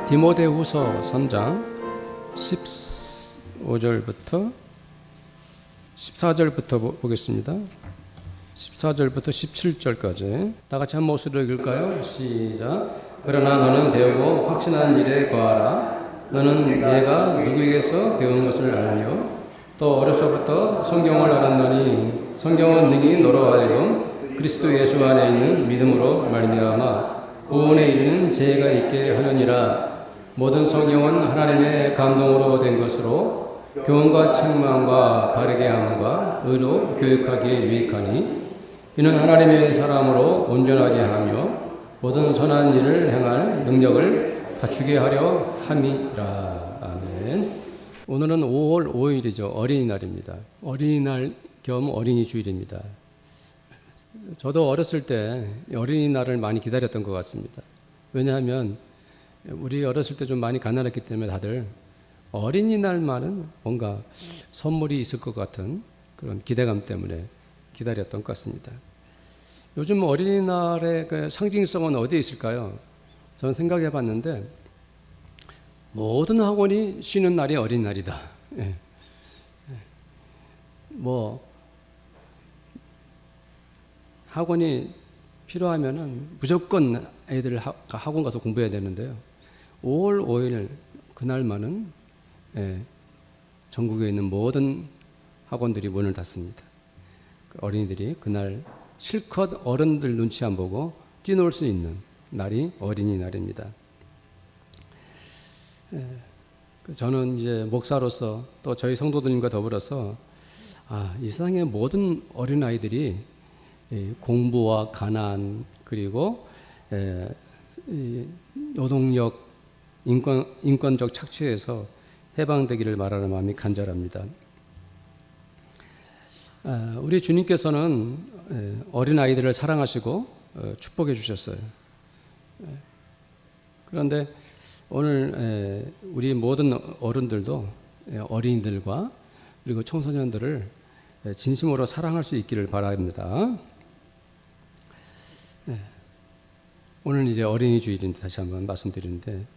디모데후서 3장 15절부터 14절부터 보겠습니다. 14절부터 17절까지 다 같이 한 목소리로 읽을까요? 시작. 그러나 너는 배우고 확신한 일에 거하라. 너는 내가 누구에게서 배운 것을 알며 또 어려서부터 성경을 알았노니 성경은 능히 너로 하여금 그리스도 예수 안에 있는 믿음으로 말미암아 구원에 이르는 지혜가 있게 하려니라. 모든 성경은 하나님의 감동으로 된 것으로 교훈과 책망과 바르게 함과 의로 교육하기에 유익하니 이는 하나님의 사람으로 온전하게 하며 모든 선한 일을 행할 능력을 갖추게 하려 함이라. 아멘. 오늘은 5월 5일이죠. 어린이날입니다. 어린이날 겸 어린이 주일입니다. 저도 어렸을 때 어린이날을 많이 기다렸던 것 같습니다. 왜냐하면 우리 어렸을 때 좀 많이 가난했기 때문에 다들 어린이날만은 뭔가 선물이 있을 것 같은 그런 기대감 때문에 기다렸던 것 같습니다. 요즘 어린이날의 그 상징성은 어디에 있을까요? 저는 생각해 봤는데 모든 학원이 쉬는 날이 어린이날이다. 예. 뭐 학원이 필요하면은 무조건 애들 학원 가서 공부해야 되는데요. 5월 5일 그날만은 전국에 있는 모든 학원들이 문을 닫습니다. 어린이들이 그날 실컷 어른들 눈치 안 보고 뛰놀 수 있는 날이 어린이날입니다. 저는 이제 목사로서 또 저희 성도들님과 더불어서 이 세상의 모든 어린아이들이 공부와 가난 그리고 노동력 인권적 착취에서 해방되기를 바라는 마음이 간절합니다. 우리 주님께서는 어린아이들을 사랑하시고 축복해 주셨어요. 그런데 오늘 우리 모든 어른들도 어린이들과 그리고 청소년들을 진심으로 사랑할 수 있기를 바랍니다. 오늘 이제 어린이 주일인데 다시 한번 말씀드리는데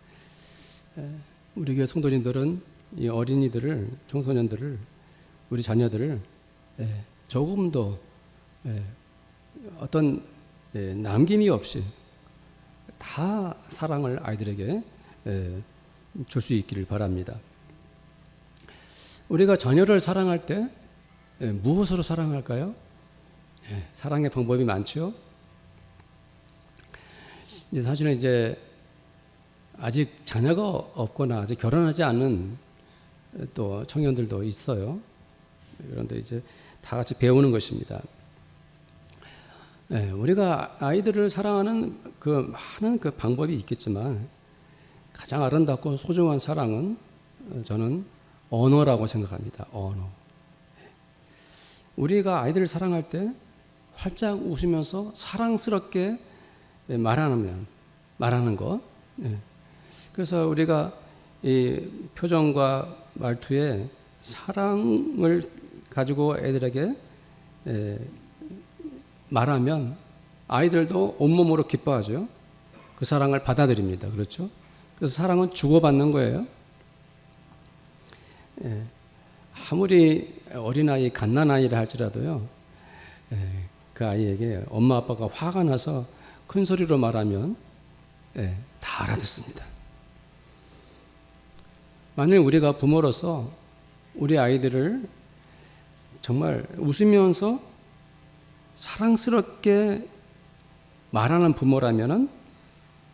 우리 교회 성도님들은 이 어린이들을, 청소년들을, 우리 자녀들을 조금도 어떤 남김이 없이 다 사랑을 아이들에게 줄 수 있기를 바랍니다. 우리가 자녀를 사랑할 때 무엇으로 사랑할까요? 사랑의 방법이 많죠. 사실은 이제 아직 자녀가 없거나 아직 결혼하지 않은 또 청년들도 있어요. 그런데 이제 다 같이 배우는 것입니다. 우리가 아이들을 사랑하는 그 많은 그 방법이 있겠지만 가장 아름답고 소중한 사랑은 저는 언어라고 생각합니다. 언어. 우리가 아이들을 사랑할 때 활짝 웃으면서 사랑스럽게 말하는 것. 그래서 우리가 이 표정과 말투에 사랑을 가지고 애들에게 말하면 아이들도 온몸으로 기뻐하죠. 그 사랑을 받아들입니다. 그렇죠? 그래서 사랑은 주고받는 거예요. 아무리 어린아이, 갓난아이라 할지라도요, 그 아이에게 엄마 아빠가 화가 나서 큰 소리로 말하면 다 알아듣습니다. 만일 우리가 부모로서 우리 아이들을 정말 웃으면서 사랑스럽게 말하는 부모라면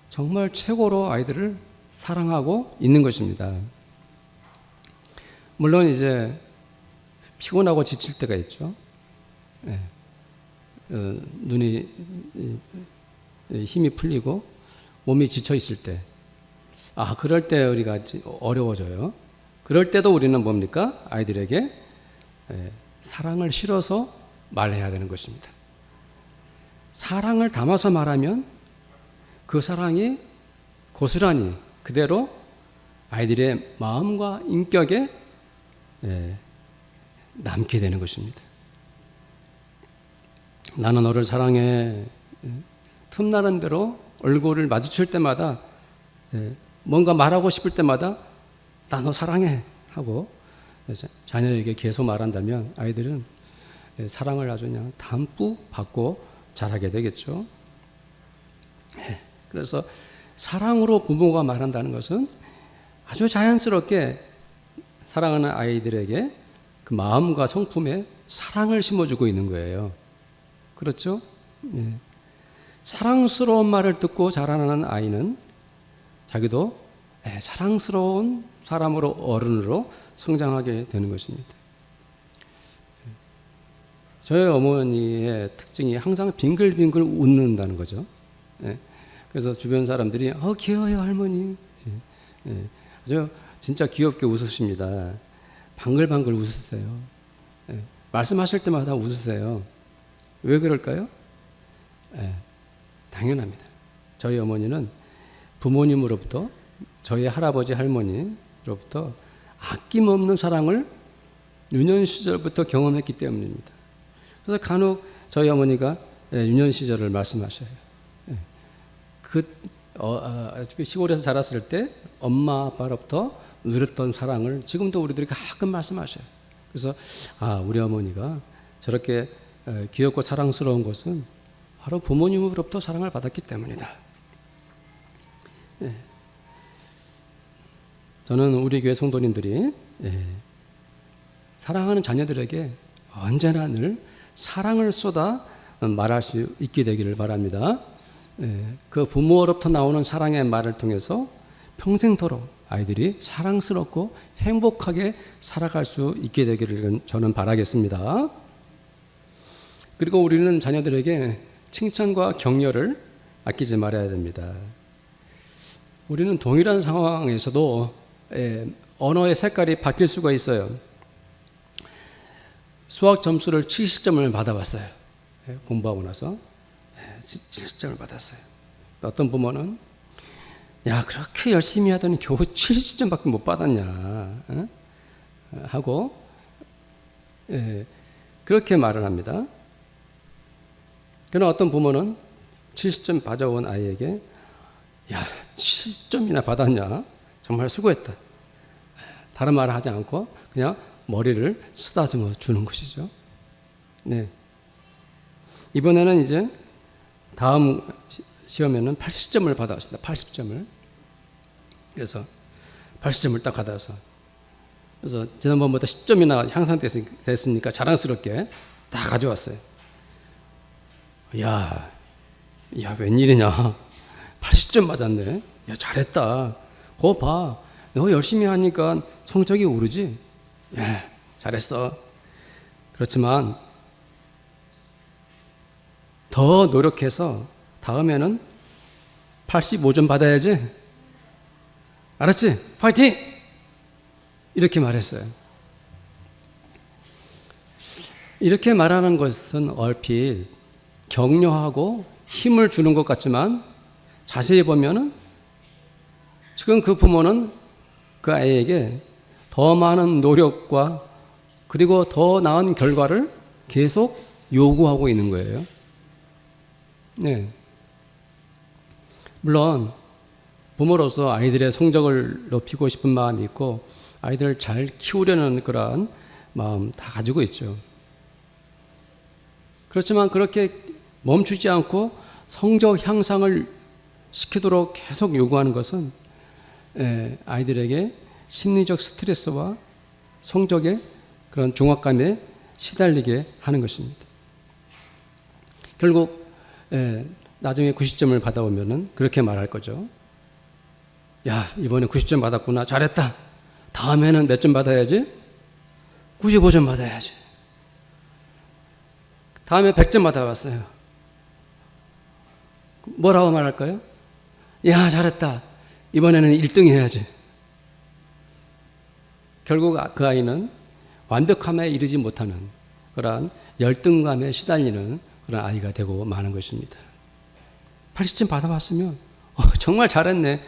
정말 최고로 아이들을 사랑하고 있는 것입니다. 물론 이제 피곤하고 지칠 때가 있죠. 눈이 힘이 풀리고 몸이 지쳐 있을 때, 그럴 때 우리가 어려워져요. 그럴 때도 우리는 뭡니까? 아이들에게 사랑을 실어서 말해야 되는 것입니다. 사랑을 담아서 말하면 그 사랑이 고스란히 그대로 아이들의 마음과 인격에 남게 되는 것입니다. 나는 너를 사랑해. 틈나는 대로 얼굴을 마주칠 때마다 뭔가 말하고 싶을 때마다 나 너 사랑해 하고 자녀에게 계속 말한다면 아이들은 사랑을 아주 그냥 담뿍 받고 자라게 되겠죠. 그래서 사랑으로 부모가 말한다는 것은 아주 자연스럽게 사랑하는 아이들에게 그 마음과 성품에 사랑을 심어주고 있는 거예요. 그렇죠? 네. 사랑스러운 말을 듣고 자라나는 아이는 자기도 사랑스러운 사람으로 어른으로 성장하게 되는 것입니다. 저희 어머니의 특징이 항상 빙글빙글 웃는다는 거죠. 그래서 주변 사람들이 귀여워요 할머니. 아주 진짜 귀엽게 웃으십니다. 방글방글 웃으세요. 말씀하실 때마다 웃으세요. 왜 그럴까요? 당연합니다. 저희 어머니는 부모님으로부터 저희 할아버지 할머니로부터 아낌없는 사랑을 유년 시절부터 경험했기 때문입니다. 그래서 간혹 저희 어머니가 유년 시절을 말씀하셔요. 그 시골에서 자랐을 때 엄마 아빠로부터 누렸던 사랑을 지금도 우리들이 가끔 말씀하셔요. 그래서 우리 어머니가 저렇게 귀엽고 사랑스러운 것은 바로 부모님으로부터 사랑을 받았기 때문이다. 저는 우리 교회 성도님들이 사랑하는 자녀들에게 언제나 늘 사랑을 쏟아 말할 수 있게 되기를 바랍니다. 그 부모로부터 나오는 사랑의 말을 통해서 평생토록 아이들이 사랑스럽고 행복하게 살아갈 수 있게 되기를 저는 바라겠습니다. 그리고 우리는 자녀들에게 칭찬과 격려를 아끼지 말아야 됩니다. 우리는 동일한 상황에서도 언어의 색깔이 바뀔 수가 있어요. 수학 점수를 70점을 받아봤어요. 공부하고 나서 70점을 받았어요. 어떤 부모는 야 그렇게 열심히 하더니 겨우 70점밖에 못 받았냐 하고 그렇게 말을 합니다. 그러나 어떤 부모는 70점 받아온 아이에게 야 70점이나 받았냐 정말 수고했다. 다른 말을 하지 않고 그냥 머리를 쓰다듬어 주는 것이죠. 네. 이번에는 이제 다음 시험에는 80점을 받아왔습니다. 80점을. 그래서 80점을 딱 받아서 그래서 지난번보다 10점이나 향상됐으니까 자랑스럽게 다 가져왔어요. 야 웬일이냐. 80점 받았네. 야 잘했다. 그거 봐. 너 열심히 하니까 성적이 오르지? 잘했어. 그렇지만 더 노력해서 다음에는 85점 받아야지. 알았지? 파이팅! 이렇게 말했어요. 이렇게 말하는 것은 얼핏 격려하고 힘을 주는 것 같지만 자세히 보면은 지금 그 부모는 그 아이에게 더 많은 노력과 그리고 더 나은 결과를 계속 요구하고 있는 거예요. 네. 물론 부모로서 아이들의 성적을 높이고 싶은 마음이 있고 아이들을 잘 키우려는 그러한 마음 다 가지고 있죠. 그렇지만 그렇게 멈추지 않고 성적 향상을 시키도록 계속 요구하는 것은 아이들에게 심리적 스트레스와 성적의 그런 중압감에 시달리게 하는 것입니다. 결국 나중에 90점을 받아오면은 그렇게 말할 거죠. 야 이번에 90점 받았구나. 잘했다. 다음에는 몇 점 받아야지? 95점 받아야지. 다음에 100점 받아왔어요. 뭐라고 말할까요? 야 잘했다. 이번에는 1등 해야지. 결국 그 아이는 완벽함에 이르지 못하는 그러한 열등감에 시달리는 그런 아이가 되고 마는 것입니다. 80점 받아봤으면 정말 잘했네.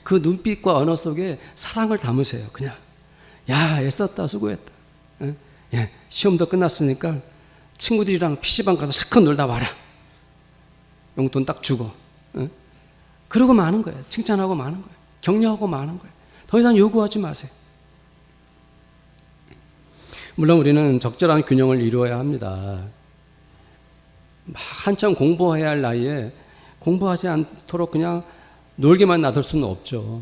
그 눈빛과 언어 속에 사랑을 담으세요. 그냥 야 애썼다 수고했다. 시험도 끝났으니까 친구들이랑 PC방 가서 실컷 놀다 와라. 용돈 딱 주고 그러고 마는 거예요. 칭찬하고 마는 거예요. 격려하고 마는 거예요. 더 이상 요구하지 마세요. 물론 우리는 적절한 균형을 이루어야 합니다. 한참 공부해야 할 나이에 공부하지 않도록 그냥 놀게만 놔둘 수는 없죠.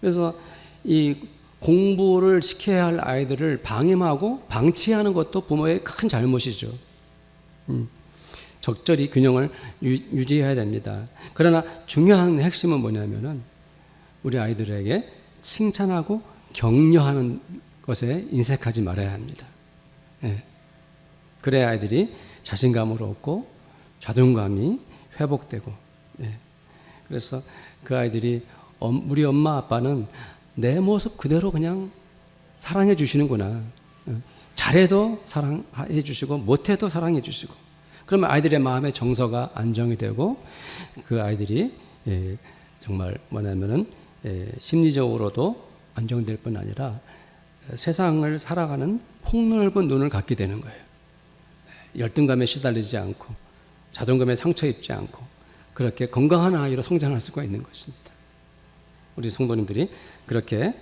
그래서 이 공부를 시켜야 할 아이들을 방임하고 방치하는 것도 부모의 큰 잘못이죠. 적절히 균형을 유지해야 됩니다. 그러나 중요한 핵심은 뭐냐면은 우리 아이들에게 칭찬하고 격려하는 것에 인색하지 말아야 합니다. 예. 그래야 아이들이 자신감을 얻고 자존감이 회복되고, 예. 그래서 그 아이들이 우리 엄마 아빠는 내 모습 그대로 그냥 사랑해 주시는구나. 잘해도 사랑해 주시고 못해도 사랑해 주시고, 그러면 아이들의 마음의 정서가 안정이 되고 그 아이들이 정말 뭐냐면은 심리적으로도 안정될 뿐 아니라 세상을 살아가는 폭넓은 눈을 갖게 되는 거예요. 열등감에 시달리지 않고 자존감에 상처 입지 않고 그렇게 건강한 아이로 성장할 수가 있는 것입니다. 우리 성도님들이 그렇게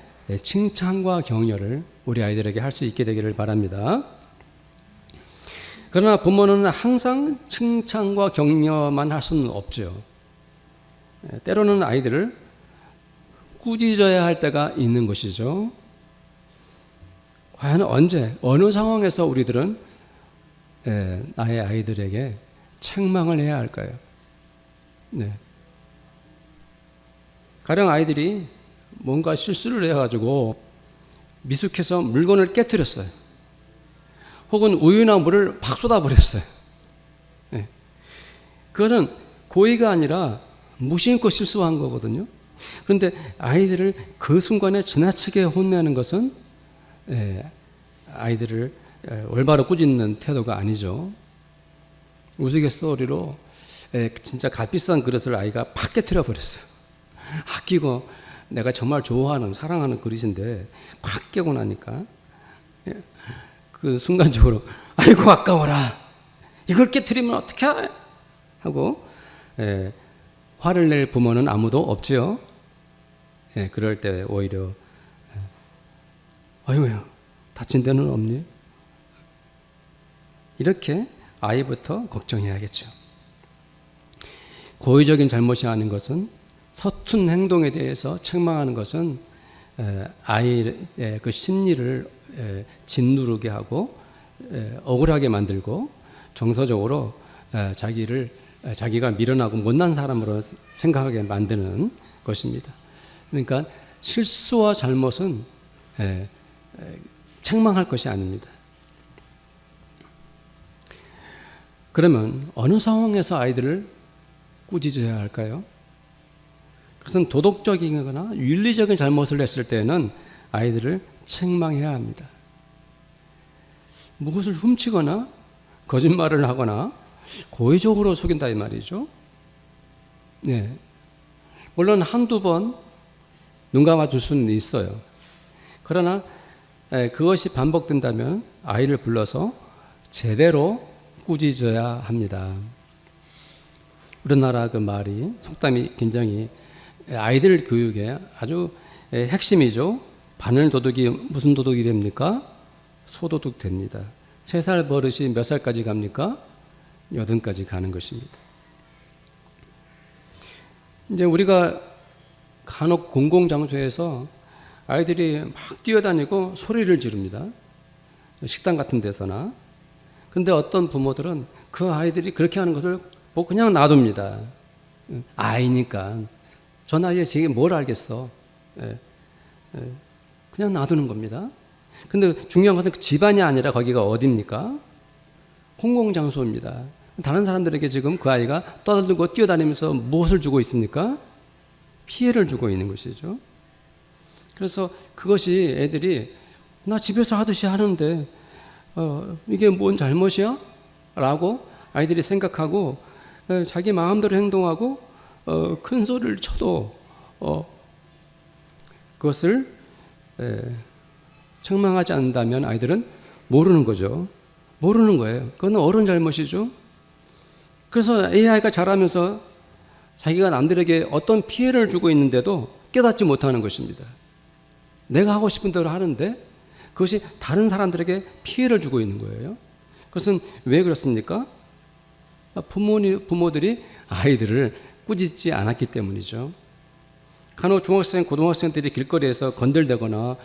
칭찬과 격려를 우리 아이들에게 할 수 있게 되기를 바랍니다. 그러나 부모는 항상 칭찬과 격려만 할 수는 없죠. 때로는 아이들을 꾸짖어야 할 때가 있는 것이죠. 과연 언제, 어느 상황에서 우리들은 나의 아이들에게 책망을 해야 할까요? 네. 가령 아이들이 뭔가 실수를 해가지고 미숙해서 물건을 깨뜨렸어요. 혹은 우유나 물을 팍 쏟아버렸어요. 네. 그거는 고의가 아니라 무심코 실수한 거거든요. 그런데 아이들을 그 순간에 지나치게 혼내는 것은 아이들을 올바로 꾸짖는 태도가 아니죠. 우스갯소리로 진짜 값비싼 그릇을 아이가 팍 깨뜨려 버렸어요. 아끼고 내가 정말 좋아하는 사랑하는 그릇인데 팍 깨고 나니까 그 순간적으로 아이고 아까워라, 이걸 깨뜨리면 어떻게 하고 화를 낼 부모는 아무도 없죠. 그럴 때 오히려 아이고야 다친 데는 없니? 이렇게 아이부터 걱정해야겠죠. 고의적인 잘못이 아닌 것은, 서툰 행동에 대해서 책망하는 것은 아이의 그 심리를 짓누르게 하고 억울하게 만들고 정서적으로 자기가 미련하고 못난 사람으로 생각하게 만드는 것입니다. 그러니까 실수와 잘못은 책망할 것이 아닙니다. 그러면 어느 상황에서 아이들을 꾸짖어야 할까요? 그것은 도덕적이거나 윤리적인 잘못을 했을 때는 아이들을 책망해야 합니다. 무엇을 훔치거나 거짓말을 하거나 고의적으로 속인다 이 말이죠. 네. 물론 한두 번 눈 감아줄 수는 있어요. 그러나 그것이 반복된다면 아이를 불러서 제대로 꾸짖어야 합니다. 우리나라 그 말이, 속담이 굉장히 아이들 교육에 아주 핵심이죠. 바늘 도둑이 무슨 도둑이 됩니까? 소도둑 됩니다. 3살 버릇이 몇 살까지 갑니까? 8까지 가는 것입니다. 이제 우리가 간혹 공공장소에서 아이들이 막 뛰어다니고 소리를 지릅니다. 식당 같은 데서나. 근데 어떤 부모들은 그 아이들이 그렇게 하는 것을 보고 그냥 놔둡니다. 아이니까. 저 나이에 제게 뭘 알겠어. 그냥 놔두는 겁니다. 근데 중요한 것은 그 집안이 아니라 거기가 어디입니까? 공공장소입니다. 다른 사람들에게 지금 그 아이가 떠들고 뛰어다니면서 무엇을 주고 있습니까? 피해를 주고 있는 것이죠. 그래서 그것이 애들이 나 집에서 하듯이 하는데 이게 뭔 잘못이야? 라고 아이들이 생각하고 자기 마음대로 행동하고 큰 소리를 쳐도 그것을 책망하지 않는다면 아이들은 모르는 거죠. 모르는 거예요. 그건 어른 잘못이죠. 그래서 AI가 자라면서 자기가 남들에게 어떤 피해를 주고 있는데도 깨닫지 못하는 것입니다. 내가 하고 싶은 대로 하는데 그것이 다른 사람들에게 피해를 주고 있는 거예요. 그것은 왜 그렇습니까? 부모들이 아이들을 꾸짖지 않았기 때문이죠. 간혹 중학생, 고등학생들이 길거리에서 건들대거나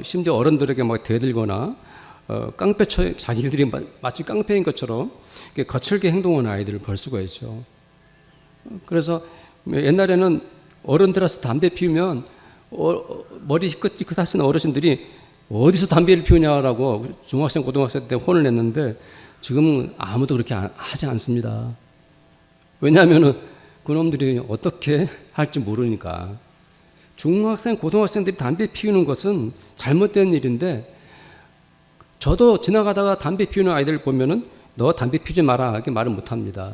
심지어 어른들에게 막 대들거나 깡패처럼 자기들이 마치 깡패인 것처럼 거칠게 행동하는 아이들을 볼 수가 있죠. 그래서 옛날에는 어른들한테 담배 피우면 머리 희끗희끗하신 어르신들이 어디서 담배를 피우냐라고 중학생, 고등학생 때 혼을 냈는데 지금은 아무도 그렇게 하지 않습니다. 왜냐하면 그놈들이 어떻게 할지 모르니까. 중학생, 고등학생들이 담배 피우는 것은 잘못된 일인데 저도 지나가다가 담배 피우는 아이들 보면은 너 담배 피우지 마라 이렇게 말을 못합니다.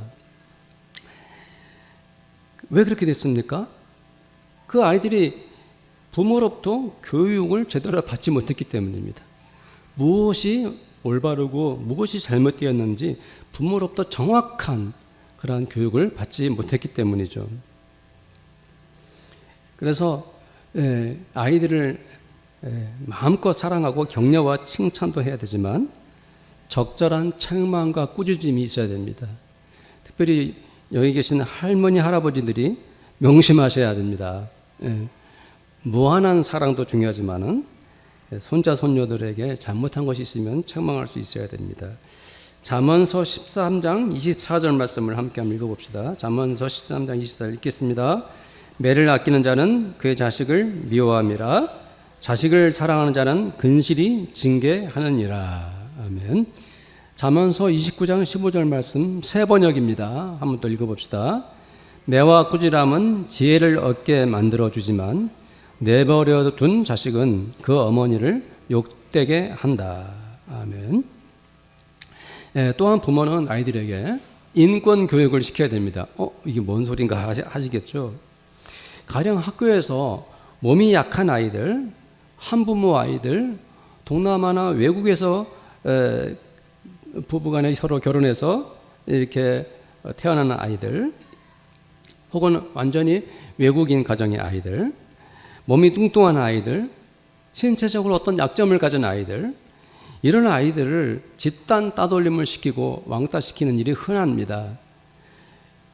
왜 그렇게 됐습니까? 그 아이들이 부모로부터 교육을 제대로 받지 못했기 때문입니다. 무엇이 올바르고 무엇이 잘못되었는지 부모로부터 정확한 그러한 교육을 받지 못했기 때문이죠. 그래서 아이들을 마음껏 사랑하고 격려와 칭찬도 해야 되지만 적절한 책망과 꾸짖음이 있어야 됩니다. 특별히 여기 계신 할머니, 할아버지들이 명심하셔야 됩니다. 무한한 사랑도 중요하지만은 손자, 손녀들에게 잘못한 것이 있으면 책망할 수 있어야 됩니다. 잠언서 13장 24절 말씀을 함께 한번 읽어봅시다. 잠언서 13장 24절 읽겠습니다. 매를 아끼는 자는 그의 자식을 미워함이라 자식을 사랑하는 자는 근실히 징계하느니라. 아멘. 잠언서 29장 15절 말씀 새 번역입니다. 한번 또 읽어봅시다. 매와 꾸지람은 지혜를 얻게 만들어주지만 내버려 둔 자식은 그 어머니를 욕되게 한다. 아멘. 또한 부모는 아이들에게 인권 교육을 시켜야 됩니다. 이게 뭔 소린가 하시겠죠. 가령 학교에서 몸이 약한 아이들, 한부모 아이들, 동남아나 외국에서 부부간에 서로 결혼해서 이렇게 태어나는 아이들, 혹은 완전히 외국인 가정의 아이들, 몸이 뚱뚱한 아이들, 신체적으로 어떤 약점을 가진 아이들, 이런 아이들을 집단 따돌림을 시키고 왕따시키는 일이 흔합니다.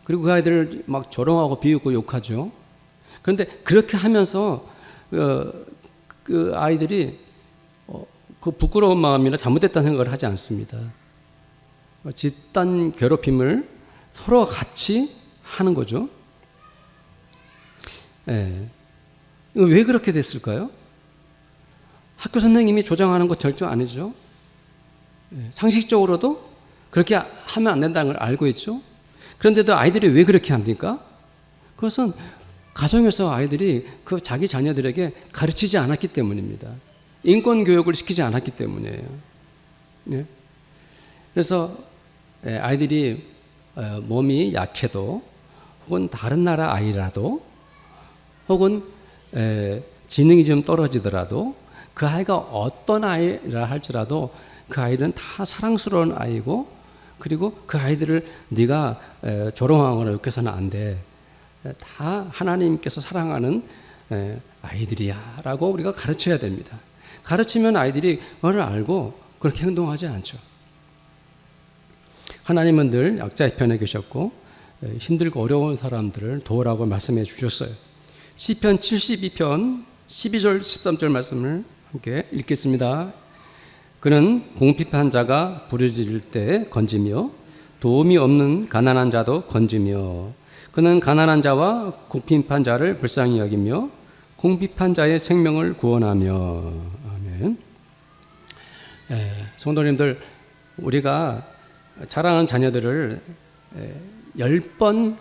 그리고 그 아이들을 막 조롱하고 비웃고 욕하죠. 그런데 그렇게 하면서 그 아이들이 그 부끄러운 마음이나 잘못됐다는 생각을 하지 않습니다. 집단 괴롭힘을 서로 같이 하는 거죠. 왜 그렇게 됐을까요? 학교 선생님이 조장하는 것 절대 아니죠. 상식적으로도 그렇게 하면 안 된다는 걸 알고 있죠. 그런데도 아이들이 왜 그렇게 합니까? 그것은 가정에서 아이들이 그 자기 자녀들에게 가르치지 않았기 때문입니다. 인권 교육을 시키지 않았기 때문이에요. 그래서 아이들이 몸이 약해도 혹은 다른 나라 아이라도 혹은 지능이 좀 떨어지더라도 그 아이가 어떤 아이라 할지라도 그 아이는 다 사랑스러운 아이고 그리고 그 아이들을 네가 조롱하거나 욕해서는 안 돼. 다 하나님께서 사랑하는 아이들이야 라고 우리가 가르쳐야 됩니다. 가르치면 아이들이 그걸 알고 그렇게 행동하지 않죠. 하나님은 늘 약자의 편에 계셨고 힘들고 어려운 사람들을 도우라고 말씀해 주셨어요. 시편 72편 12절 13절 말씀을 함께 읽겠습니다. 그는 궁핍한 자가 부르짖을 때 건지며 도움이 없는 가난한 자도 건지며 그는 가난한 자와 궁핍한 자를 불쌍히 여기며 궁핍한 자의 생명을 구원하며. 아멘. 성도님들, 우리가 자라는 자녀들을 10번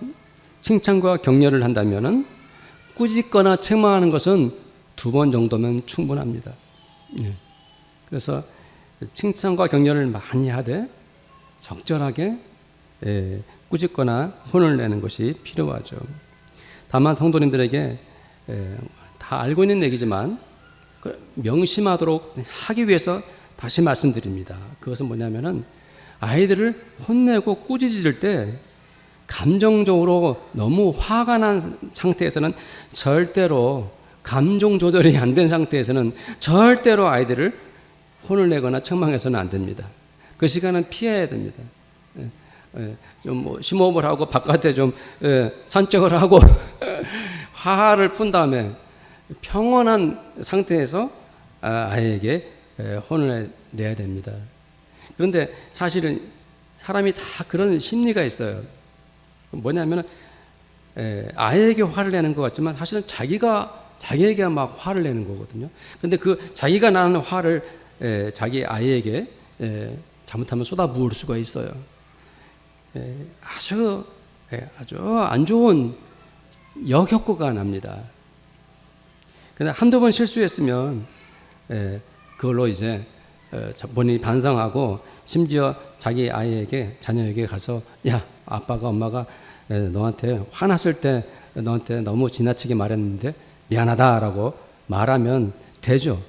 칭찬과 격려를 한다면은 꾸짖거나 책망하는 것은 2번 정도면 충분합니다. 그래서 칭찬과 격려를 많이 하되 적절하게 꾸짖거나 혼을 내는 것이 필요하죠. 다만 성도님들에게 다 알고 있는 얘기지만 명심하도록 하기 위해서 다시 말씀드립니다. 그것은 뭐냐면은 아이들을 혼내고 꾸짖을 때 감정적으로 너무 화가 난 상태에서는 절대로, 감정 조절이 안 된 상태에서는 절대로 아이들을 혼을 내거나 책망해서는 안 됩니다. 그 시간은 피해야 됩니다. 좀 뭐 심호흡을 하고 바깥에 좀 산책을 하고 화를 푼 다음에 평온한 상태에서 아이에게 혼을 내야 됩니다. 그런데 사실은 사람이 다 그런 심리가 있어요. 뭐냐면 아이에게 화를 내는 것 같지만 사실은 자기에게 막 화를 내는 거거든요. 근데 그 자기가 나는 화를 자기 아이에게 잘못하면 쏟아부을 수가 있어요. 아주 안 좋은 역효과가 납니다. 근데 한두 번 실수했으면 그걸로 이제 본인이 반성하고 심지어 자기 아이에게, 자녀에게 가서, 야, 아빠가 엄마가 너한테 화났을 때 너한테 너무 지나치게 말했는데 미안하다라고 말하면 되죠.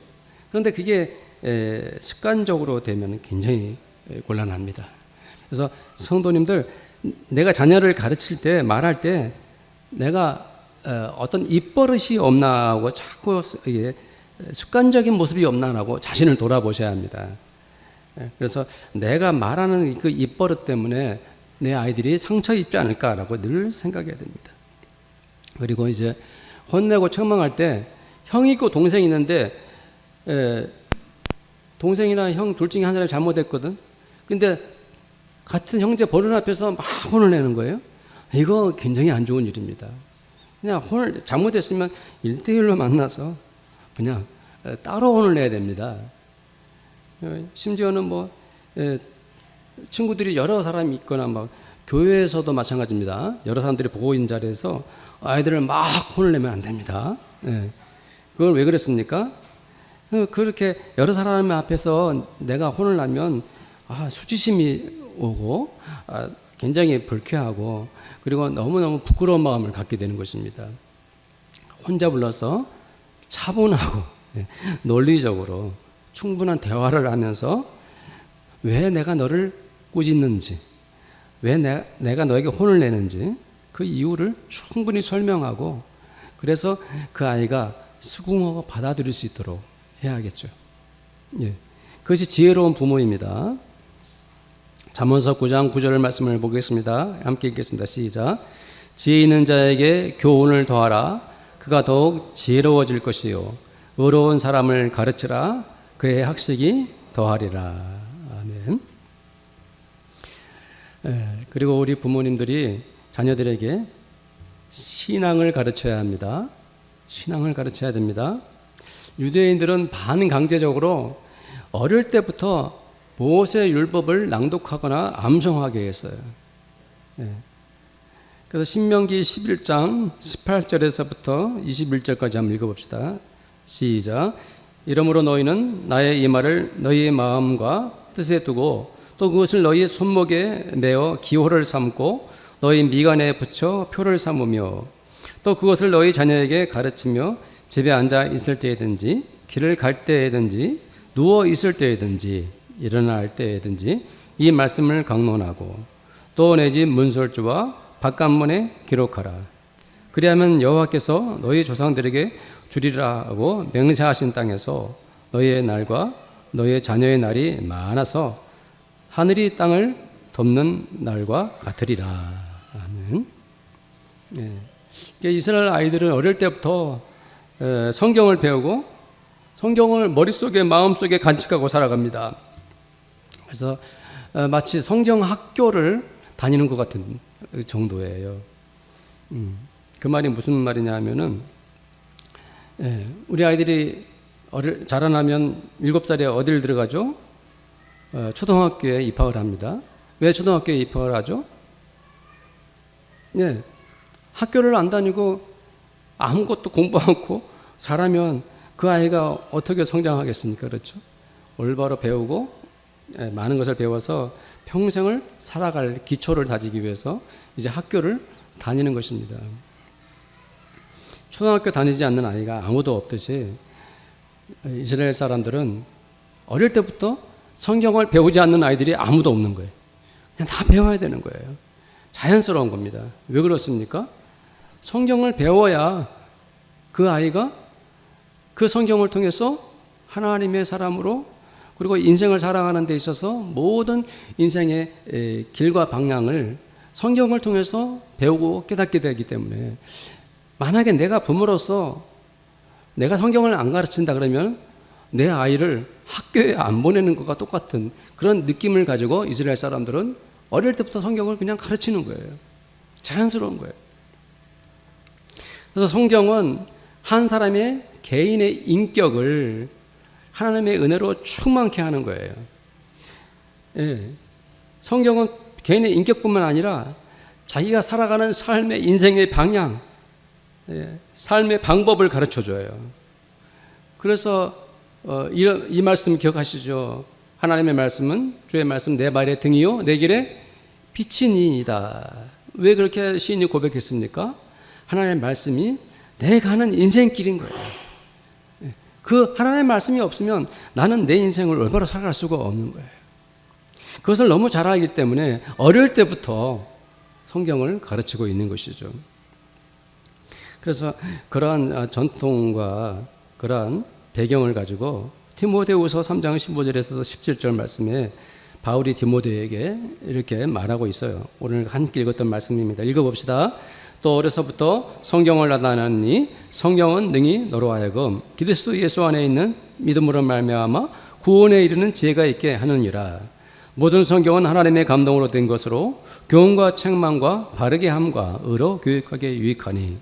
그런데 그게 습관적으로 되면 굉장히 곤란합니다. 그래서 성도님들, 내가 자녀를 가르칠 때, 말할 때 내가 어떤 입버릇이 없나 하고 자꾸 습관적인 모습이 없나 하고 자신을 돌아보셔야 합니다. 그래서 내가 말하는 그 입버릇 때문에 내 아이들이 상처 입지 않을까라고 늘 생각해야 됩니다. 그리고 이제 혼내고 책망할 때 형이 있고 동생이 있는데 동생이나 형 둘 중에 한 사람이 잘못했거든. 근데 같은 형제 보는 앞에서 막 혼을 내는 거예요. 이거 굉장히 안 좋은 일입니다. 그냥 혼을 잘못했으면 1대1로 만나서 그냥 따로 혼을 내야 됩니다. 심지어는 뭐 친구들이 여러 사람이 있거나 막 교회에서도 마찬가지입니다. 여러 사람들이 보고 있는 자리에서 아이들을 막 혼을 내면 안 됩니다. 그걸 왜 그랬습니까? 그렇게 여러 사람 앞에서 내가 혼을 내면 수치심이 오고 굉장히 불쾌하고 그리고 너무너무 부끄러운 마음을 갖게 되는 것입니다. 혼자 불러서 차분하고 논리적으로 충분한 대화를 하면서 왜 내가 너를 꾸짖는지, 왜 내가 너에게 혼을 내는지 그 이유를 충분히 설명하고, 그래서 그 아이가 수긍하고 받아들일 수 있도록 해야겠죠. 그것이 지혜로운 부모입니다. 잠언서 9장 9절 말씀을 보겠습니다. 함께 읽겠습니다. 시작. 지혜 있는 자에게 교훈을 더하라. 그가 더욱 지혜로워질 것이요 의로운 사람을 가르치라. 그의 학식이 더하리라. 아멘. 그리고 우리 부모님들이 자녀들에게 신앙을 가르쳐야 합니다. 신앙을 가르쳐야 됩니다. 유대인들은 반강제적으로 어릴 때부터 모세 율법을 낭독하거나 암송하게 했어요. 그래서 신명기 11장 18절에서부터 21절까지 한번 읽어봅시다. 시작. 이러므로 너희는 나의 이 말을 너희의 마음과 뜻에 두고 또 그것을 너희 손목에 매어 기호를 삼고 너희 미간에 붙여 표를 삼으며 또 그것을 너희 자녀에게 가르치며 집에 앉아 있을 때이든지 길을 갈 때이든지 누워 있을 때이든지 일어날 때이든지 이 말씀을 강론하고 또 내 집 문설주와 바깥문에 기록하라. 그리하면 여호와께서 너희 조상들에게 주리라 하고 맹세하신 땅에서 너희의 날과 너희의 자녀의 날이 많아서 하늘이 땅을 덮는 날과 같으리라. 아멘. 이스라엘 아이들은 어릴 때부터 성경을 배우고 성경을 머릿속에 마음속에 간직하고 살아갑니다. 그래서 마치 성경 학교를 다니는 것 같은 정도예요. 그 말이 무슨 말이냐 하면은 우리 아이들이 자라나면 7살에 어디를 들어가죠? 초등학교에 입학을 합니다. 왜 초등학교에 입학을 하죠? 학교를 안 다니고 아무것도 공부 않고 자라면 그 아이가 어떻게 성장하겠습니까? 그렇죠? 올바로 배우고 많은 것을 배워서 평생을 살아갈 기초를 다지기 위해서 이제 학교를 다니는 것입니다. 초등학교 다니지 않는 아이가 아무도 없듯이 이스라엘 사람들은 어릴 때부터 성경을 배우지 않는 아이들이 아무도 없는 거예요. 그냥 다 배워야 되는 거예요. 자연스러운 겁니다. 왜 그렇습니까? 성경을 배워야 그 아이가 그 성경을 통해서 하나님의 사람으로 그리고 인생을 살아가는 데 있어서 모든 인생의 길과 방향을 성경을 통해서 배우고 깨닫게 되기 때문에 만약에 내가 부모로서 내가 성경을 안 가르친다 그러면 내 아이를 학교에 안 보내는 것과 똑같은 그런 느낌을 가지고 이스라엘 사람들은 어릴 때부터 성경을 그냥 가르치는 거예요. 자연스러운 거예요. 그래서 성경은 한 사람의 개인의 인격을 하나님의 은혜로 충만케 하는 거예요. 예. 성경은 개인의 인격뿐만 아니라 자기가 살아가는 삶의 인생의 방향, 삶의 방법을 가르쳐줘요. 그래서 이 말씀 기억하시죠? 하나님의 말씀은 주의 말씀 내 발의 등이요 내 길에 빛이니이다. 왜 그렇게 시인이 고백했습니까? 하나님의 말씀이 내 가는 인생길인 거예요. 그 하나님의 말씀이 없으면 나는 내 인생을 올바로 살아갈 수가 없는 거예요. 그것을 너무 잘 알기 때문에 어릴 때부터 성경을 가르치고 있는 것이죠. 그래서 그러한 전통과 그러한 배경을 가지고 디모데후서 3장 15절에서도 17절 말씀에 바울이 디모데에게 이렇게 말하고 있어요. 오늘 함께 읽었던 말씀입니다. 읽어봅시다. 또 어려서부터 성경을 나타나니 성경은 능히 너로 하여금 그리스도 예수 안에 있는 믿음으로 말미암아 구원에 이르는 지혜가 있게 하느니라. 모든 성경은 하나님의 감동으로 된 것으로 교훈과 책망과 바르게 함과 의로 교육하게 유익하니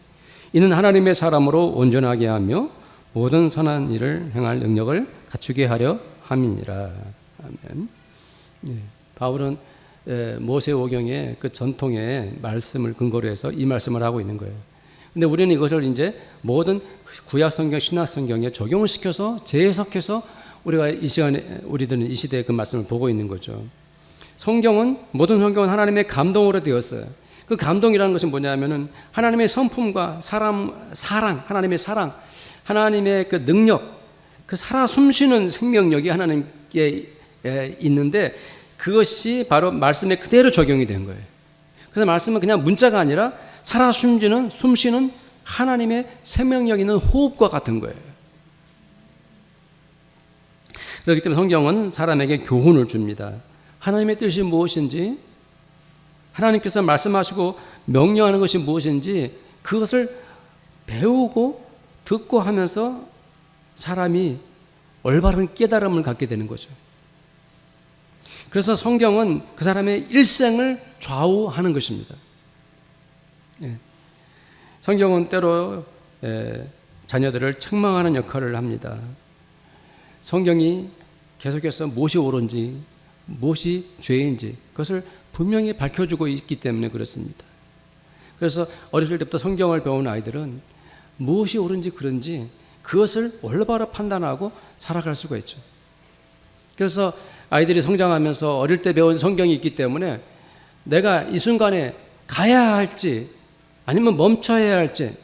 이는 하나님의 사람으로 온전하게 하며 모든 선한 일을 행할 능력을 갖추게 하려 함이니라. 아멘. 바울은 모세오경의 그 전통의 말씀을 근거로 해서 이 말씀을 하고 있는 거예요. 근데 우리는 이것을 이제 모든 구약 성경, 신약 성경에 적용을 시켜서 재해석해서 우리가 이 시간에 우리들은 이 시대에 그 말씀을 보고 있는 거죠. 성경은 모든 성경은 하나님의 감동으로 되었어요. 그 감동이라는 것은 뭐냐면은 하나님의 성품과 사랑, 하나님의 사랑, 하나님의 그 능력, 그 살아 숨쉬는 생명력이 하나님께 있는데 그것이 바로 말씀에 그대로 적용이 된 거예요. 그래서 말씀은 그냥 문자가 아니라 살아 숨쉬는 하나님의 생명력 있는 호흡과 같은 거예요. 그렇기 때문에 성경은 사람에게 교훈을 줍니다. 하나님의 뜻이 무엇인지, 하나님께서 말씀하시고 명령하는 것이 무엇인지 그것을 배우고 듣고 하면서 사람이 올바른 깨달음을 갖게 되는 거죠. 그래서 성경은 그 사람의 일생을 좌우하는 것입니다. 성경은 때로 자녀들을 책망하는 역할을 합니다. 성경이 계속해서 무엇이 옳은지 무엇이 죄인지 그것을 분명히 밝혀주고 있기 때문에 그렇습니다. 그래서 어렸을 때부터 성경을 배운 아이들은 무엇이 옳은지 그른지 그것을 올바로 판단하고 살아갈 수가 있죠. 그래서 아이들이 성장하면서 어릴 때 배운 성경이 있기 때문에 내가 이 순간에 가야 할지 아니면 멈춰야 할지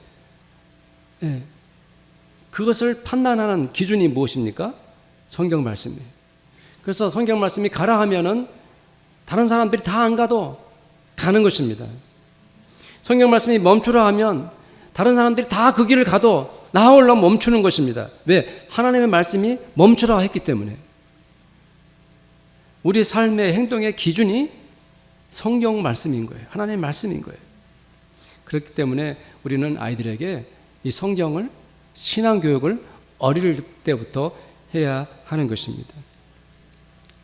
그것을 판단하는 기준이 무엇입니까? 성경 말씀이에요. 그래서 성경 말씀이 가라 하면은 다른 사람들이 다 안 가도 가는 것입니다. 성경 말씀이 멈추라 하면 다른 사람들이 다 그 길을 가도 나 홀로 멈추는 것입니다. 왜? 하나님의 말씀이 멈추라 했기 때문에. 우리 삶의 행동의 기준이 성경 말씀인 거예요. 하나님의 말씀인 거예요. 그렇기 때문에 우리는 아이들에게 이 성경을 신앙교육을 어릴 때부터 해야 하는 것입니다.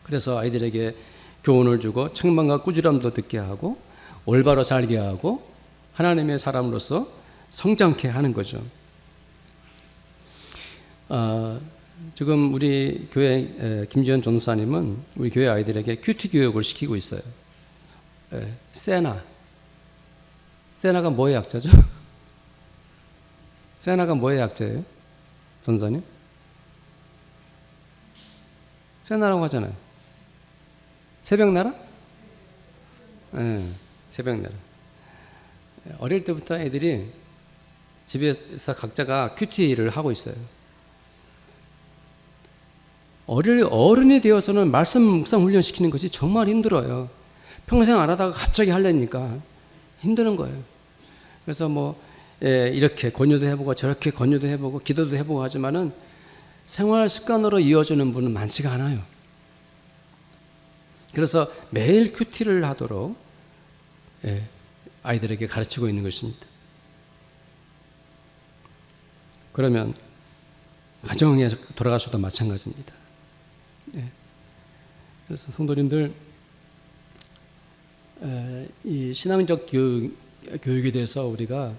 그래서 아이들에게 교훈을 주고 책망과 꾸지람도 듣게 하고 올바로 살게 하고 하나님의 사람으로서 성장케 하는 거죠. 지금 우리 교회 김지현 전도사님은 우리 교회 아이들에게 큐티 교육을 시키고 있어요. 세나가 뭐의 약자죠? 세나가 뭐의 약자예요? 전도사님? 세나라고 하잖아요. 새벽나라? 네, 새벽나라. 어릴 때부터 애들이 집에서 각자가 큐티를 하고 있어요. 어른이 되어서는 말씀 묵상 훈련 시키는 것이 정말 힘들어요. 평생 안 하다가 갑자기 하려니까 힘드는 거예요. 그래서 이렇게 권유도 해보고 저렇게 권유도 해보고 기도도 해보고 하지만은 생활 습관으로 이어지는 분은 많지가 않아요. 그래서 매일 큐티를 하도록 아이들에게 가르치고 있는 것입니다. 그러면 가정에 돌아가서도 마찬가지입니다. 그래서 성도님들, 이 신앙적 교육에 대해서 우리가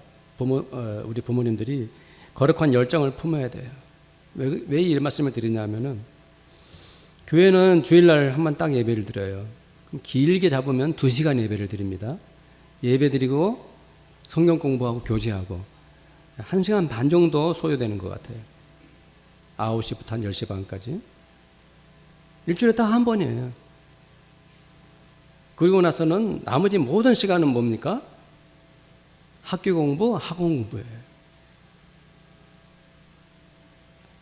우리 부모님들이 거룩한 열정을 품어야 돼요. 왜 이 말씀을 드리냐면은, 교회는 주일날 한 번 딱 예배를 드려요. 그럼 길게 잡으면 2시간 예배를 드립니다. 예배 드리고 성경 공부하고 교제하고 1시간 반 정도 소요되는 것 같아요. 9시부터 한 10시 반까지. 일주일에 딱 한 번이에요. 그리고 나서는 나머지 모든 시간은 뭡니까? 학교 공부, 학원 공부예요.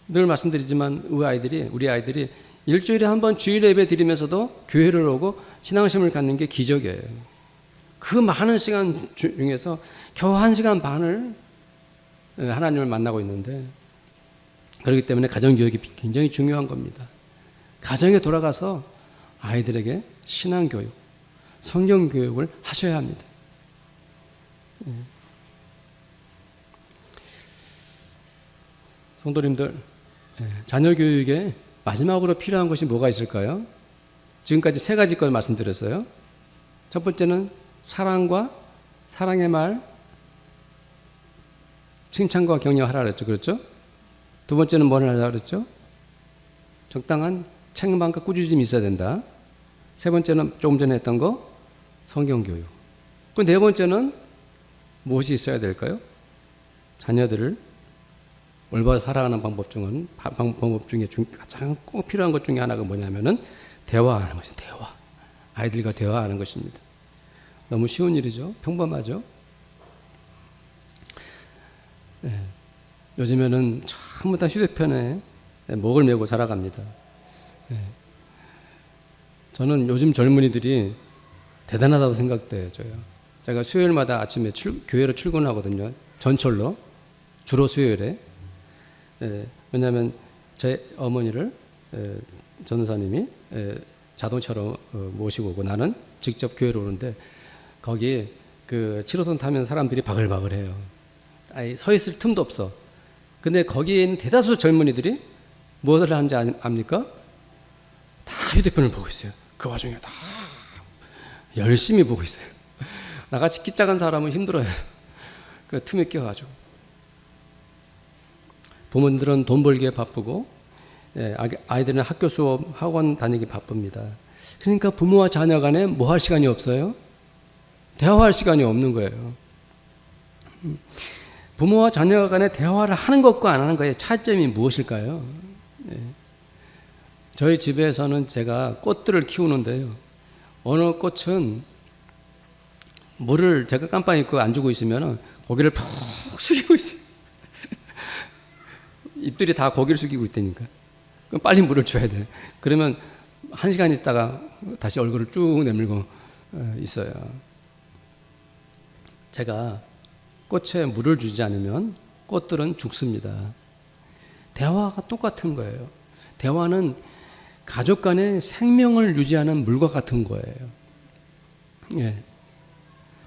늘 말씀드리지만 우리 아이들이 일주일에 한 번 주일 예배 드리면서도 교회를 오고 신앙심을 갖는 게 기적이에요. 그 많은 시간 중에서 겨우 1시간 반을 하나님을 만나고 있는데, 그렇기 때문에 가정교육이 굉장히 중요한 겁니다. 가정에 돌아가서 아이들에게 신앙교육, 성경교육을 하셔야 합니다. 성도님들, 자녀 교육에 마지막으로 필요한 것이 뭐가 있을까요? 지금까지 3가지 걸 말씀드렸어요. 첫 번째는 사랑과 사랑의 말, 칭찬과 격려하라 그랬죠. 그렇죠? 두 번째는 뭘 하라 그랬죠? 적당한 책망과 꾸짖음이 있어야 된다. 세 번째는 조금 전에 했던 거, 성경교육. 그 네 번째는 무엇이 있어야 될까요? 자녀들을 올바로 살아가는 방법 중에 가장 꼭 필요한 것 중에 하나가 뭐냐면은 대화하는 것이죠. 대화. 아이들과 대화하는 것입니다. 너무 쉬운 일이죠. 평범하죠. 요즘에는 전부 다 휴대폰에 목을 메고 살아갑니다. 저는 요즘 젊은이들이 대단하다고 생각돼요. 제가 수요일마다 아침에 교회로 출근하거든요. 전철로. 주로 수요일에. 왜냐하면 제 어머니를 전도사님이 자동차로 모시고 오고 나는 직접 교회로 오는데, 거기 그 7호선 타면 사람들이 바글바글해요. 서 있을 틈도 없어. 근데 거기에 있는 대다수 젊은이들이 무엇을 하는지 압니까? 다 휴대폰을 보고 있어요. 그 와중에 다 열심히 보고 있어요. 나같이 키 작은 사람은 힘들어요. 그 틈에 끼어가지고. 부모들은 돈 벌기에 바쁘고, 아이들은 학교 수업, 학원 다니기 바쁩니다. 그러니까 부모와 자녀 간에 뭐 할 시간이 없어요? 대화할 시간이 없는 거예요. 부모와 자녀 간에 대화를 하는 것과 안 하는 것의 차이점이 무엇일까요? 저희 집에서는 제가 꽃들을 키우는데요. 어느 꽃은 물을 제가 깜빡 잊고 안 주고 있으면 고개를 푹 숙이고 있어요. 잎들이 다 고개를 숙이고 있다니까. 그럼 빨리 물을 줘야 돼. 그러면 1시간 있다가 다시 얼굴을 쭉 내밀고 있어요. 제가 꽃에 물을 주지 않으면 꽃들은 죽습니다. 대화가 똑같은 거예요. 대화는 가족 간의 생명을 유지하는 물과 같은 거예요.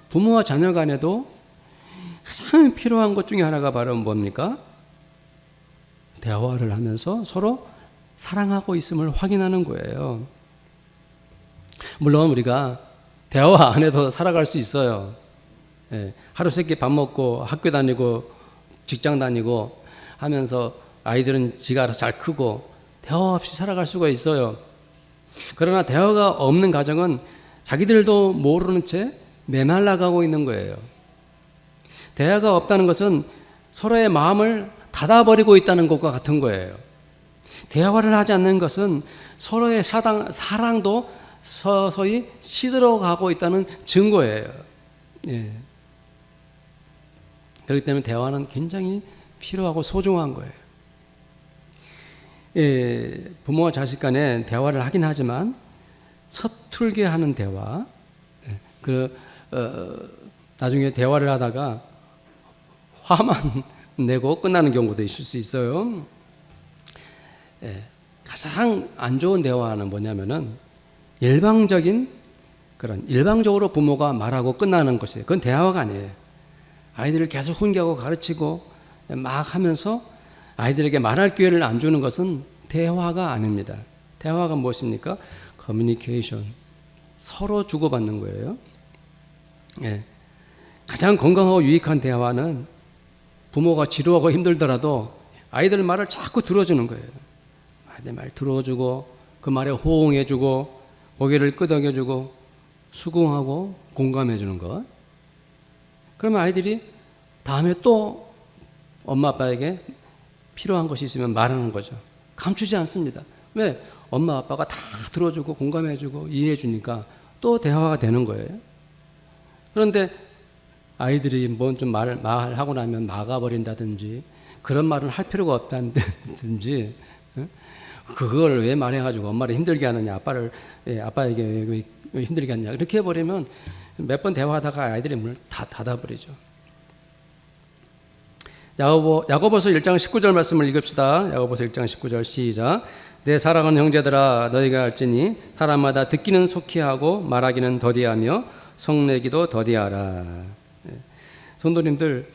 부모와 자녀 간에도 가장 필요한 것 중에 하나가 바로 뭡니까? 대화를 하면서 서로 사랑하고 있음을 확인하는 거예요. 물론 우리가 대화 안 해도 살아갈 수 있어요. 하루 세끼 밥 먹고 학교 다니고 직장 다니고 하면서 아이들은 지가 알아서 잘 크고 대화 없이 살아갈 수가 있어요. 그러나 대화가 없는 가정은 자기들도 모르는 채 메말라가고 있는 거예요. 대화가 없다는 것은 서로의 마음을 닫아버리고 있다는 것과 같은 거예요. 대화를 하지 않는 것은 서로의 사랑도 서서히 시들어가고 있다는 증거예요. 그렇기 때문에 대화는 굉장히 필요하고 소중한 거예요. 부모와 자식 간에 대화를 하긴 하지만 서툴게 하는 대화, 나중에 대화를 하다가 화만 내고 끝나는 경우도 있을 수 있어요. 가장 안 좋은 대화는 뭐냐면은 일방적으로 부모가 말하고 끝나는 것이에요. 그건 대화가 아니에요. 아이들을 계속 훈계하고 가르치고 막 하면서 아이들에게 말할 기회를 안 주는 것은 대화가 아닙니다. 대화가 무엇입니까? 커뮤니케이션. 서로 주고받는 거예요. 가장 건강하고 유익한 대화는 부모가 지루하고 힘들더라도 아이들 말을 자꾸 들어주는 거예요. 아이들 말 들어주고 그 말에 호응해주고 고개를 끄덕여주고 수긍하고 공감해주는 것. 그러면 아이들이 다음에 또 엄마 아빠에게 필요한 것이 있으면 말하는 거죠. 감추지 않습니다. 왜? 엄마 아빠가 다 들어주고 공감해주고 이해해주니까 또 대화가 되는 거예요. 그런데 아이들이 뭔 좀 말하고 나면 나가버린다든지 그런 말은 할 필요가 없다든지 그걸 왜 말해가지고 엄마를 힘들게 하느냐, 아빠에게 왜 힘들게 하느냐 이렇게 해버리면 몇 번 대화하다가 아이들이 문을 다 닫아버리죠. 야고보서 1장 19절 말씀을 읽읍시다. 야고보서 1장 19절 시작. 내 사랑하는 형제들아 너희가 알지니 사람마다 듣기는 속히 하고 말하기는 더디하며 성내기도 더디하라. 성도님들,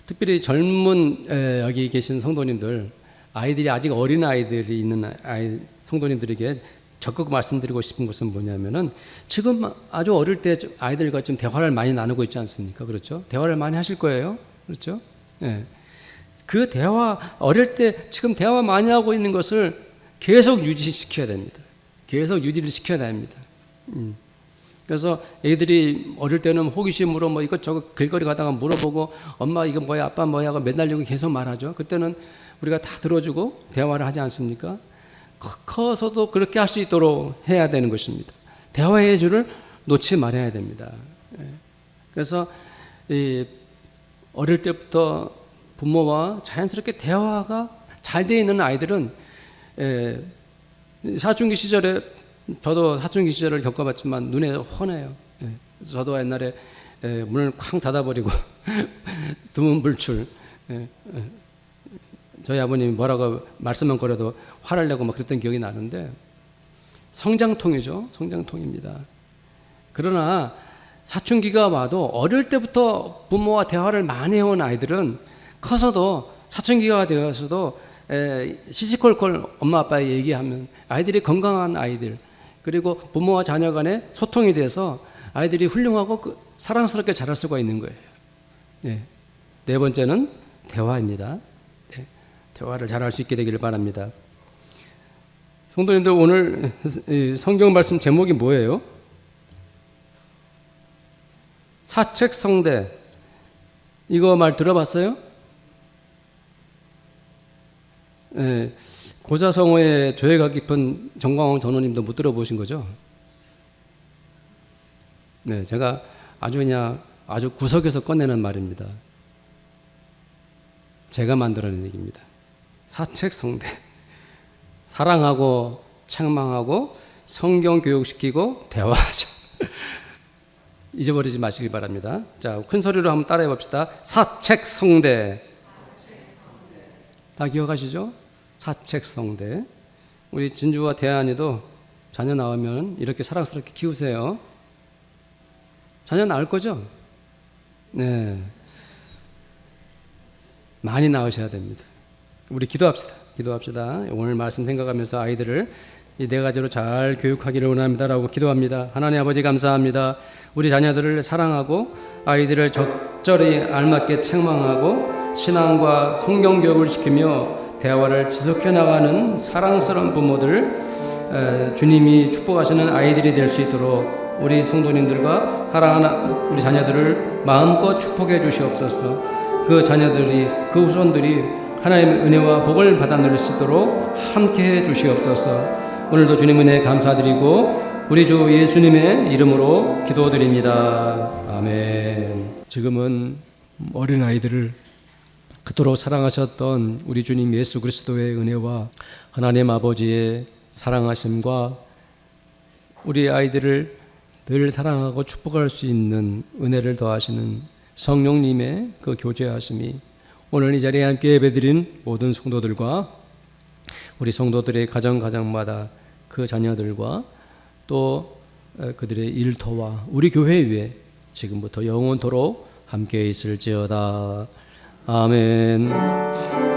특별히 젊은 여기 계신 성도님들, 아이들이 아직 어린 아이들이 있는 성도님들에게 적극 말씀드리고 싶은 것은 뭐냐면은 지금 아주 어릴 때 아이들과 좀 대화를 많이 나누고 있지 않습니까? 그렇죠? 대화를 많이 하실 거예요. 그렇죠? 그 대화, 어릴 때 지금 대화 많이 하고 있는 것을 계속 유지시켜야 됩니다. 계속 유지를 시켜야 됩니다. 그래서 애들이 어릴 때는 호기심으로 뭐 이것저것 길거리 가다가 물어보고 엄마 이거 뭐야 아빠 뭐야 하고 매달리고 계속 말하죠. 그때는 우리가 다 들어주고 대화를 하지 않습니까? 커서도 그렇게 할 수 있도록 해야 되는 것입니다. 대화의 줄을 놓지 말아야 됩니다. 그래서 어릴 때부터 부모와 자연스럽게 대화가 잘 되어 있는 아이들은 사춘기 시절에 저도 사춘기 시절을 겪어봤지만 눈에 훤해요. 저도 옛날에 문을 쾅 닫아버리고 두문 불출. 저희 아버님이 뭐라고 말씀만 걸어도 화를 내고 막 그랬던 기억이 나는데 성장통이죠. 성장통입니다. 그러나 사춘기가 와도 어릴 때부터 부모와 대화를 많이 해온 아이들은 커서도 사춘기가 되어서도 시시콜콜 엄마 아빠에 얘기하면 아이들이 건강한 아이들, 그리고 부모와 자녀 간에 소통이 돼서 아이들이 훌륭하고 사랑스럽게 자랄 수가 있는 거예요. 네 번째는 대화입니다. 대화를 잘할 수 있게 되기를 바랍니다. 성도님들, 오늘 성경 말씀 제목이 뭐예요? 사책성대. 이거 말 들어봤어요? 고자성어의 조예가 깊은 정광훈 전우님도 못 들어보신 거죠? 네, 제가 아주 구석에서 꺼내는 말입니다. 제가 만들어낸 얘기입니다. 사책성대. 사랑하고 책망하고 성경 교육시키고 대화하자. 잊어버리지 마시기 바랍니다. 자, 큰 소리로 한번 따라해 봅시다. 사책성대. 다 기억하시죠? 사책성대. 우리 진주와 대안이도 자녀 나오면 이렇게 사랑스럽게 키우세요. 자녀 낳을 거죠? 네. 많이 낳으셔야 됩니다. 우리 기도합시다. 오늘 말씀 생각하면서 아이들을 이 네 가지로 잘 교육하기를 원합니다라고 기도합니다. 하나님 아버지 감사합니다. 우리 자녀들을 사랑하고 아이들을 적절히 알맞게 책망하고 신앙과 성경 교육을 시키며 대화를 지속해 나가는 사랑스러운 부모들, 주님이 축복하시는 아이들이 될 수 있도록 우리 성도님들과 사랑하는 우리 자녀들을 마음껏 축복해 주시옵소서. 그 자녀들이, 그 후손들이 하나님의 은혜와 복을 받아 누릴 수 있도록 함께해 주시옵소서. 오늘도 주님 은혜 감사드리고 우리 주 예수님의 이름으로 기도드립니다. 아멘. 지금은 어린아이들을 그토록 사랑하셨던 우리 주님 예수 그리스도의 은혜와 하나님 아버지의 사랑하심과 우리 아이들을 늘 사랑하고 축복할 수 있는 은혜를 더하시는 성령님의 그 교제하심이 오늘 이 자리에 함께 예배드린 모든 성도들과 우리 성도들의 가정마다 그 자녀들과 또 그들의 일터와 우리 교회 위에 지금부터 영원토록 함께 있을지어다. 아멘.